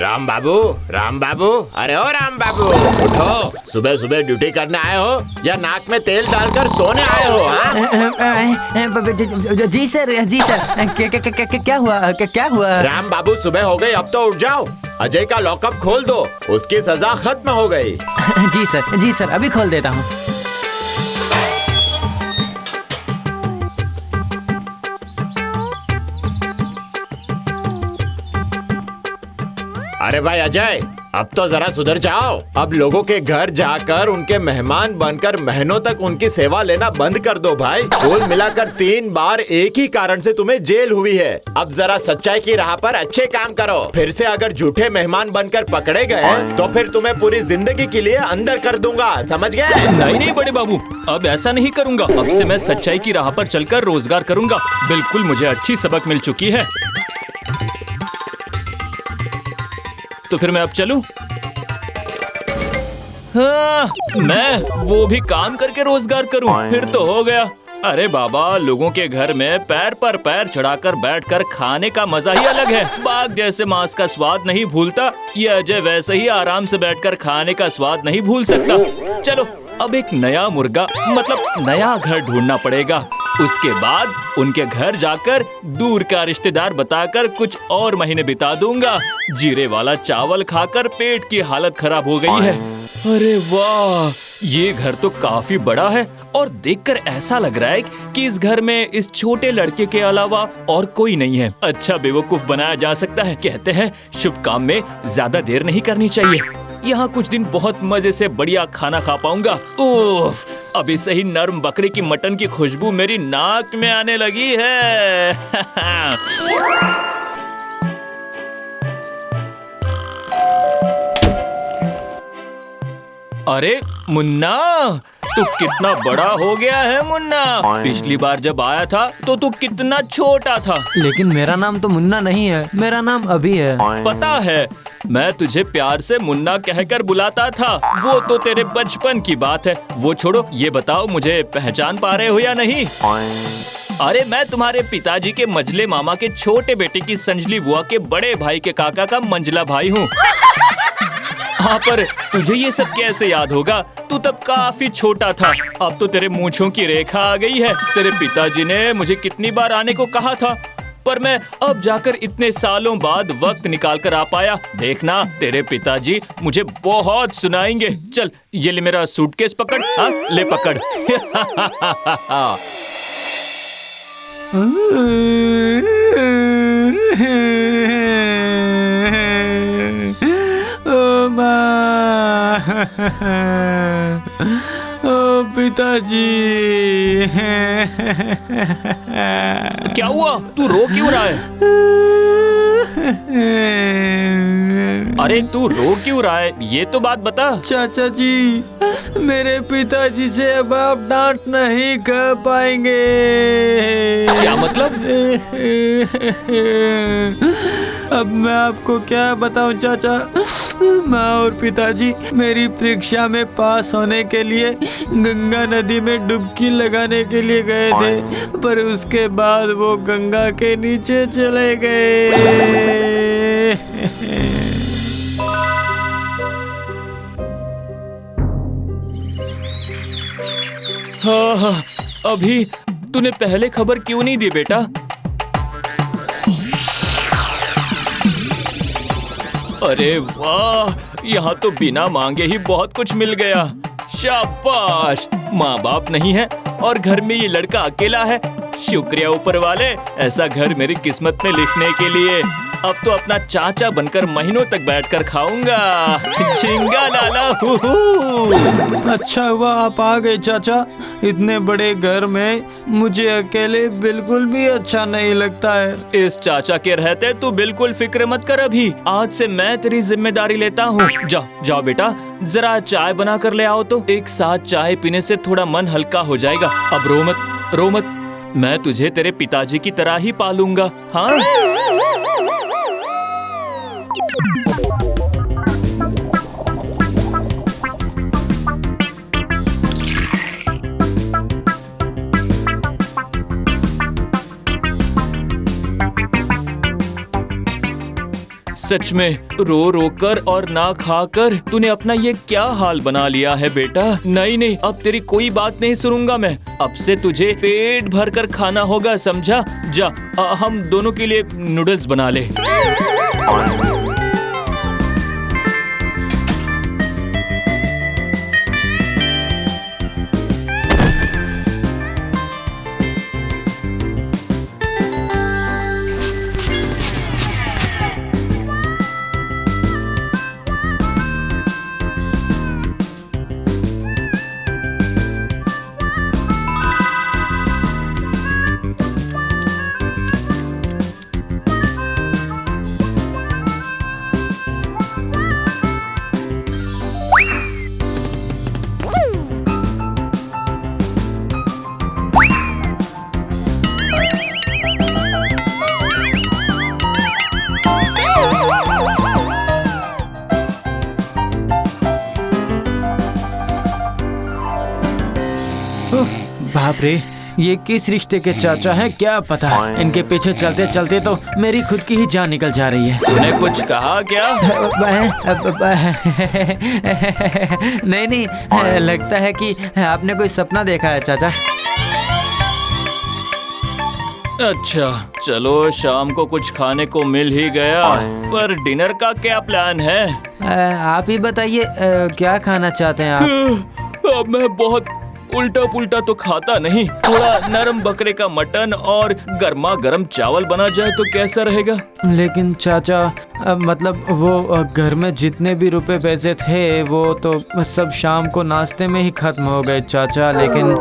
राम बाबू, राम बाबू, अरे ओ राम बाबू, उठो। सुबह सुबह ड्यूटी करने आए हो या नाक में तेल डालकर सोने आए हो? जी सर, जी सर। क्या हुआ, क्या हुआ? राम बाबू, सुबह हो गई, अब तो उठ जाओ। अजय का लॉकअप खोल दो, उसकी सजा खत्म हो गई। जी सर, जी सर, अभी खोल देता हूँ। अरे भाई अजय, अब तो जरा सुधर जाओ। अब लोगों के घर जाकर उनके मेहमान बनकर महीनों तक उनकी सेवा लेना बंद कर दो भाई। कुल मिलाकर 3 बार एक ही कारण से तुम्हें जेल हुई है। अब जरा सच्चाई की राह पर अच्छे काम करो। फिर से अगर झूठे मेहमान बनकर पकड़े गए तो फिर तुम्हें पूरी जिंदगी के लिए अंदर कर दूंगा, समझ गए? नहीं नहीं बड़े बाबू, अब ऐसा नहीं करूंगा। अब से मैं सच्चाई की राह पर चलकर रोजगार करूंगा। बिल्कुल, मुझे अच्छी सबक मिल चुकी है। तो फिर मैं अब चलूं? हाँ, मैं वो भी काम करके रोजगार करूं, फिर तो हो गया। अरे बाबा, लोगों के घर में पैर पर पैर चढ़ाकर बैठकर खाने का मजा ही अलग है। बाघ जैसे मांस का स्वाद नहीं भूलता, ये अजय वैसे ही आराम से बैठकर खाने का स्वाद नहीं भूल सकता। चलो, अब एक नया मुर्गा मतलब नया घर ढूंढना पड़ेगा। उसके बाद उनके घर जाकर दूर का रिश्तेदार बताकर कुछ और महीने बिता दूंगा। जीरे वाला चावल खाकर पेट की हालत खराब हो गई है। अरे वाह, ये घर तो काफी बड़ा है और देखकर ऐसा लग रहा है कि इस घर में इस छोटे लड़के के अलावा और कोई नहीं है। अच्छा बेवकूफ बनाया जा सकता है। कहते हैं शुभ काम में ज्यादा देर नहीं करनी चाहिए। यहाँ कुछ दिन बहुत मजे से बढ़िया खाना खा पाऊंगा। उफ, अभी से ही नर्म बकरे की मटन की खुशबू मेरी नाक में आने लगी है। अरे मुन्ना, तू कितना बड़ा हो गया है मुन्ना। पिछली बार जब आया था तो तू कितना छोटा था। लेकिन मेरा नाम तो मुन्ना नहीं है, मेरा नाम अभी है। पता है, मैं तुझे प्यार से मुन्ना कहकर बुलाता था। वो तो तेरे बचपन की बात है। वो छोड़ो, ये बताओ मुझे पहचान पा रहे हो या नहीं? अरे मैं तुम्हारे पिताजी के मझले मामा के छोटे बेटे की संजली बुआ के बड़े भाई के काका का मंझला भाई हूँ। हाँ, पर तुझे ये सब कैसे याद होगा? तू तब काफी छोटा था। अब तो तेरे मूंछों की रेखा आ गई है। तेरे पिताजी ने मुझे कितनी बार आने को कहा था, पर मैं अब जाकर इतने सालों बाद वक्त निकाल कर आ पाया। देखना, तेरे पिताजी मुझे बहुत सुनाएंगे। चल, ये ले मेरा सूटकेस पकड़। हाँ, ले पकड़। ओ पिताजी। क्या हुआ? तू रो क्यों रहा है? अरे तू रो क्यों रहा है? ये तो बात बता। चाचा जी, मेरे पिताजी से अब आप डांट नहीं कर पाएंगे। क्या मतलब? अब मैं आपको क्या बताऊं चाचा। माँ और पिताजी मेरी परीक्षा में पास होने के लिए गंगा नदी में डुबकी लगाने के लिए गए थे, पर उसके बाद वो गंगा के नीचे चले गए। हाँ, अभी तूने पहले खबर क्यों नहीं दी बेटा? अरे वाह, यहाँ तो बिना मांगे ही बहुत कुछ मिल गया। शाबाश। माँ बाप नहीं है और घर में ये लड़का अकेला है। शुक्रिया ऊपर वाले, ऐसा घर मेरी किस्मत में लिखने के लिए। अब तो अपना चाचा बनकर महीनों तक बैठकर खाऊंगा। झिंगा लाला हूँ। अच्छा हुआ आप आ गए चाचा। इतने बड़े घर में मुझे अकेले बिल्कुल भी अच्छा नहीं लगता है। इस चाचा के रहते तू बिल्कुल फिक्र मत कर। अभी आज से मैं तेरी जिम्मेदारी लेता हूँ। जाओ जाओ बेटा, जरा चाय बना कर ले आओ तो। एक साथ चाय पीने से थोड़ा मन हल्का हो जाएगा। अब रो मत, रो मत। मैं तुझे तेरे पिताजी की तरह ही पालूंगा। हाँ, सच में रो रो कर और ना खाकर तूने अपना ये क्या हाल बना लिया है बेटा। नहीं नहीं, अब तेरी कोई बात नहीं सुनूंगा मैं। अब से तुझे पेट भर कर खाना होगा, समझा? जा हम दोनों के लिए नूडल्स बना ले। बाप रे, ये किस रिश्ते के चाचा हैं क्या पता। इनके पीछे चलते चलते तो मेरी खुद की ही जान निकल जा रही है। तूने कुछ कहा क्या? नहीं नहीं, लगता है कि आपने कोई सपना देखा है चाचा। अच्छा चलो, शाम को कुछ खाने को मिल ही गया, पर डिनर का क्या प्लान है? आप ही बताइए, क्या खाना चाहते हैं आप? अब मैं बहुत उल्टा पुल्टा तो खाता नहीं, थोड़ा नरम बकरे का मटन और गर्मा गर्म चावल बना जाए तो कैसा रहेगा? लेकिन चाचा, मतलब वो घर में जितने भी रुपए पैसे थे वो तो सब शाम को नाश्ते में ही खत्म हो गए चाचा। लेकिन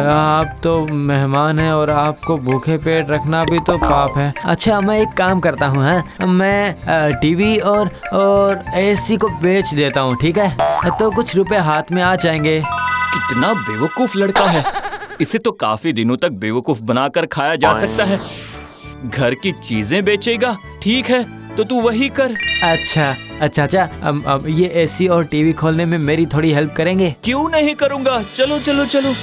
आप तो मेहमान हैं और आपको भूखे पेट रखना भी तो पाप है। अच्छा, मैं एक काम करता हूँ, हैं, मैं टीवी और एसी को बेच देता हूँ, ठीक है? तो कुछ रुपए हाथ में आ जाएंगे। कितना बेवकूफ लड़का है, इसे तो काफी दिनों तक बेवकूफ बनाकर खाया जा सकता है। घर की चीजें बेचेगा, ठीक है, तो तू वही कर। अच्छा चाचा, अब ये एसी और टीवी खोलने में मेरी थोड़ी हेल्प करेंगे? क्यों नहीं करूँगा, चलो चलो चलो।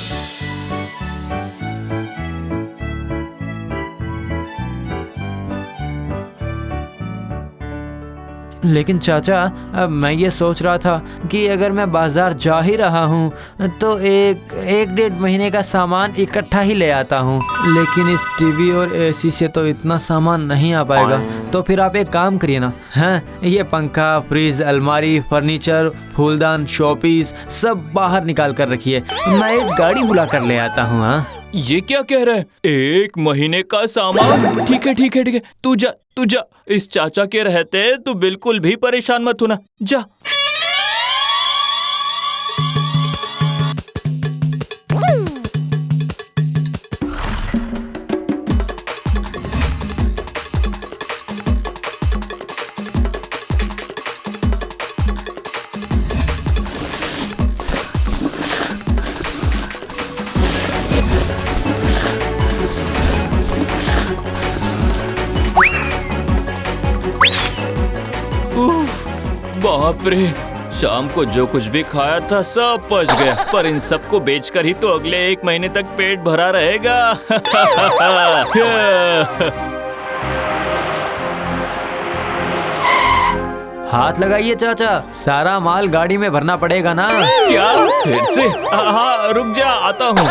लेकिन चाचा, अब मैं ये सोच रहा था कि अगर मैं बाजार जा ही रहा हूँ तो एक डेढ़ महीने का सामान इकट्ठा ही ले आता हूँ। लेकिन इस टीवी और एसी से तो इतना सामान नहीं आ पाएगा। तो फिर आप एक काम करिए ना, हैं, ये पंखा, फ्रिज, अलमारी, फर्नीचर, फूलदान, शोपीस सब बाहर निकाल कर रखिए, मैं एक गाड़ी बुला कर ले आता हूँ। हाँ, ये क्या कह रहा है? 1 महीने का सामान? ठीक है ठीक है ठीक है, तू जा। इस चाचा के रहते तू बिल्कुल भी परेशान मत होना, जा। बाप रे, शाम को जो कुछ भी खाया था सब पच गया, पर इन सबको बेचकर ही तो अगले 1 महीने तक पेट भरा रहेगा। हाथ लगाइए चाचा, सारा माल गाड़ी में भरना पड़ेगा ना। क्या? फिर से? हाँ, रुक जा, आता हूँ।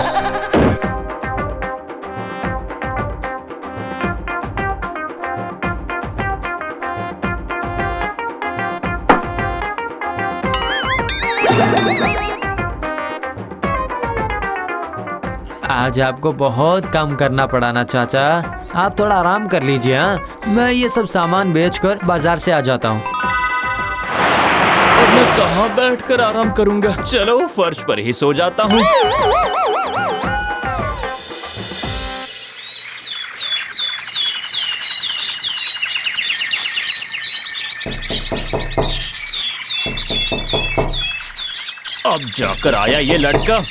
आज आपको बहुत काम करना पड़ा ना चाचा, आप थोड़ा आराम कर लीजिए। हाँ, मैं ये सब सामान बेचकर बाजार से आ जाता हूँ। अब मैं कहाँ बैठकर आराम करूंगा, चलो फर्श पर ही सो जाता हूँ। अब जाकर आया ये लड़का।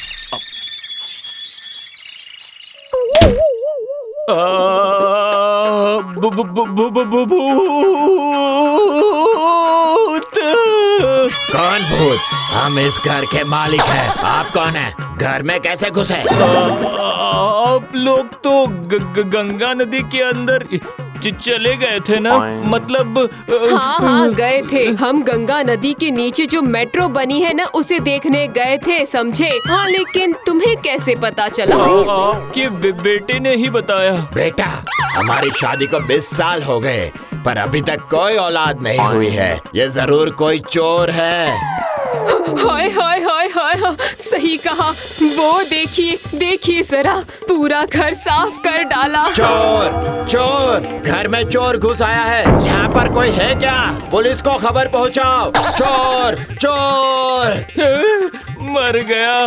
भूत। कौन भूत? हम इस घर के मालिक हैं। आप कौन हैं? घर में कैसे घुसे? आप लोग तो गंगा नदी के अंदर चले गए थे ना, मतलब हाँ हाँ गए थे। हम गंगा नदी के नीचे जो मेट्रो बनी है ना उसे देखने गए थे, समझे? हाँ लेकिन तुम्हें कैसे पता चला? आपके बेटे ने ही बताया। बेटा, हमारी शादी को 20 साल हो गए पर अभी तक कोई औलाद नहीं हुई है। ये जरूर कोई चोर है। हाय हाय हाय हाय हाय, सही कहा। वो देखिए जरा, पूरा घर साफ कर डाला। चोर चोर, घर में चोर घुस आया है। यहाँ पर कोई है क्या? पुलिस को खबर पहुँचाओ। चोर चोर। मर गया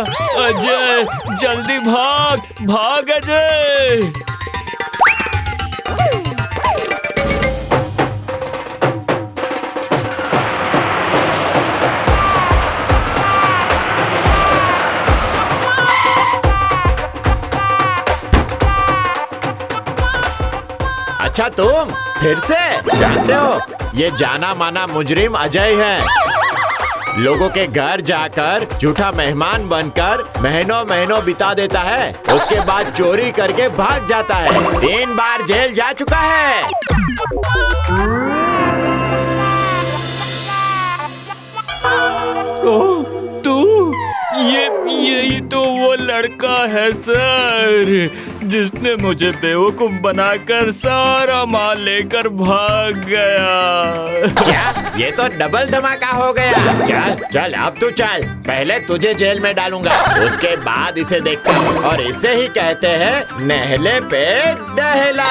अजय, जल्दी भाग भाग अजय। अच्छा, तुम फिर से? जानते हो, ये जाना माना मुजरिम अजय है। लोगों के घर जाकर झूठा मेहमान बनकर महीनों महीनों बिता देता है, उसके बाद चोरी करके भाग जाता है। 3 बार जेल जा चुका है। ओह, तू? यही तो वो लड़का है सर, जिसने मुझे बेवकूफ बनाकर सारा माल लेकर भाग गया। क्या? ये तो डबल धमाका हो गया। चल चल, अब तू चल। पहले तुझे जेल में डालूंगा, उसके बाद इसे देखता हूँ। और इसे ही कहते हैं नहले पे दहला।